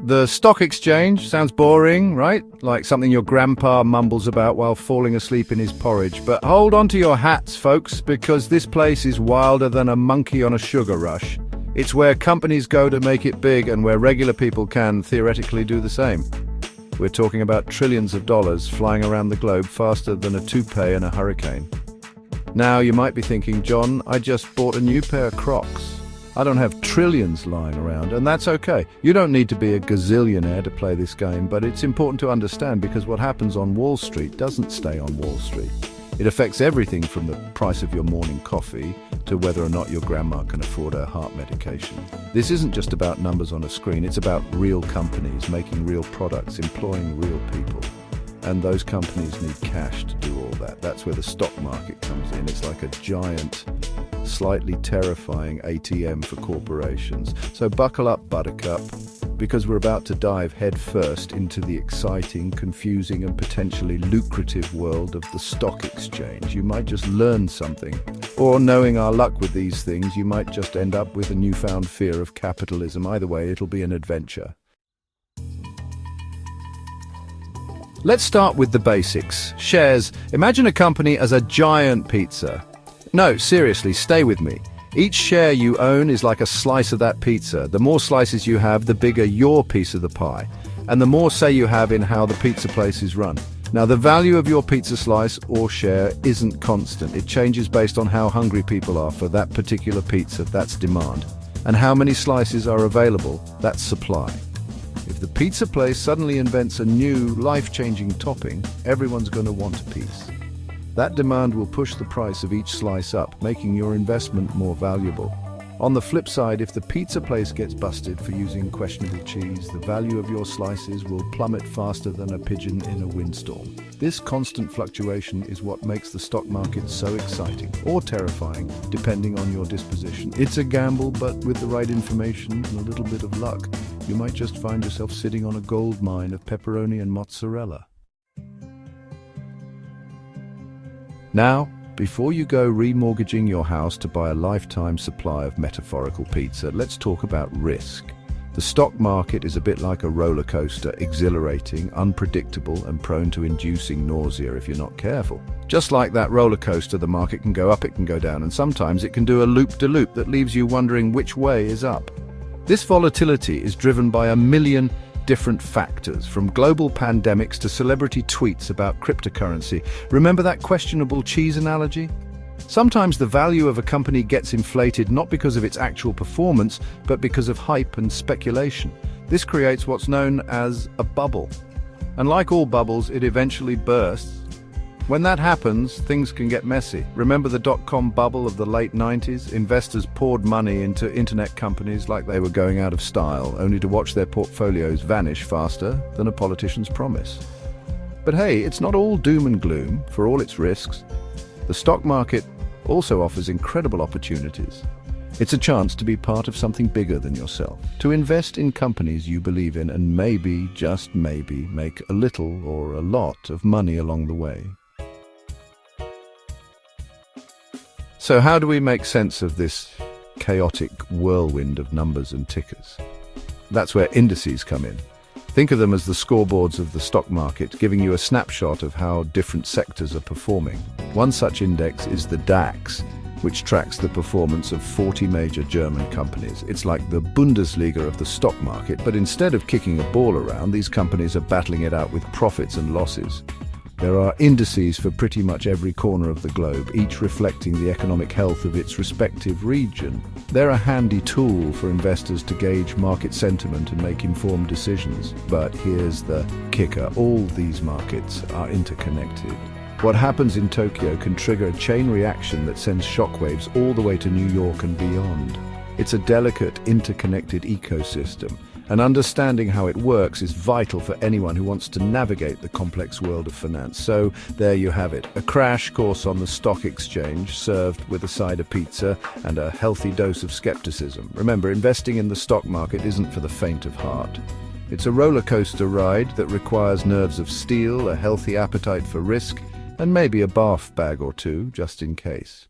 The stock exchange sounds boring, right? Like something your grandpa mumbles about while falling asleep in his porridge. But hold on to your hats, folks, because this place is wilder than a monkey on a sugar rush. It's where companies go to make it big and where regular people can theoretically do the same. We're talking about trillions of dollars flying around the globe faster than a toupee in a hurricane. Now, you might be thinking, John, I just bought a new pair of Crocs. I don't have trillions lying around, and that's okay. You don't need to be a gazillionaire to play this game, but it's important to understand because what happens on Wall Street doesn't stay on Wall Street. It affects everything from the price of your morning coffee to whether or not your grandma can afford her heart medication. This isn't just about numbers on a screen, it's about real companies making real products, employing real people. And those companies need cash to do all that. That's where the stock market comes in. It's like a giant, slightly terrifying ATM for corporations. So buckle up, Buttercup, because we're about to dive headfirst into the exciting, confusing, and potentially lucrative world of the stock exchange. You might just learn something. Or, knowing our luck with these things, you might just end up with a newfound fear of capitalism. Either way, it'll be an adventure. Let's start with the basics. Shares. Imagine a company as a giant pizza. No, seriously, stay with me. Each share you own is like a slice of that pizza. The more slices you have, the bigger your piece of the pie. And the more say you have in how the pizza place is run. Now, the value of your pizza slice or share isn't constant. It changes based on how hungry people are for that particular pizza, that's demand. And how many slices are available, that's supply. If the pizza place suddenly invents a new, life-changing topping, everyone's going to want a piece. That demand will push the price of each slice up, making your investment more valuable. On the flip side, if the pizza place gets busted for using questionable cheese, the value of your slices will plummet faster than a pigeon in a windstorm. This constant fluctuation is what makes the stock market so exciting, or terrifying, depending on your disposition. It's a gamble, but with the right information and a little bit of luck, you might just find yourself sitting on a gold mine of pepperoni and mozzarella. Now, before you go remortgaging your house to buy a lifetime supply of metaphorical pizza, let's talk about risk. The stock market is a bit like a roller coaster, exhilarating, unpredictable, and prone to inducing nausea if you're not careful. Just like that roller coaster, the market can go up, it can go down, and sometimes it can do a loop-de-loop that leaves you wondering which way is up. This volatility is driven by a million different factors, from global pandemics to celebrity tweets about cryptocurrency. Remember that questionable cheese analogy? Sometimes the value of a company gets inflated not because of its actual performance, but because of hype and speculation. This creates what's known as a bubble. And like all bubbles, it eventually bursts. When that happens, things can get messy. Remember the dot-com bubble of the late 90s? Investors poured money into internet companies like they were going out of style, only to watch their portfolios vanish faster than a politician's promise. But hey, it's not all doom and gloom. For all its risks, the stock market also offers incredible opportunities. It's a chance to be part of something bigger than yourself, to invest in companies you believe in and maybe, just maybe, make a little or a lot of money along the way. So how do we make sense of this chaotic whirlwind of numbers and tickers? That's where indices come in. Think of them as the scoreboards of the stock market, giving you a snapshot of how different sectors are performing. One such index is the DAX, which tracks the performance of 40 major German companies. It's like the Bundesliga of the stock market, but instead of kicking a ball around, these companies are battling it out with profits and losses. There are indices for pretty much every corner of the globe, each reflecting the economic health of its respective region. They're a handy tool for investors to gauge market sentiment and make informed decisions. But here's the kicker: all these markets are interconnected. What happens in Tokyo can trigger a chain reaction that sends shockwaves all the way to New York and beyond. It's a delicate, interconnected ecosystem, and understanding how it works is vital for anyone who wants to navigate the complex world of finance. So there you have it, a crash course on the stock exchange, served with a side of pizza and a healthy dose of skepticism. Remember, investing in the stock market isn't for the faint of heart. It's a roller coaster ride that requires nerves of steel, a healthy appetite for risk, and maybe a bath bag or two, just in case.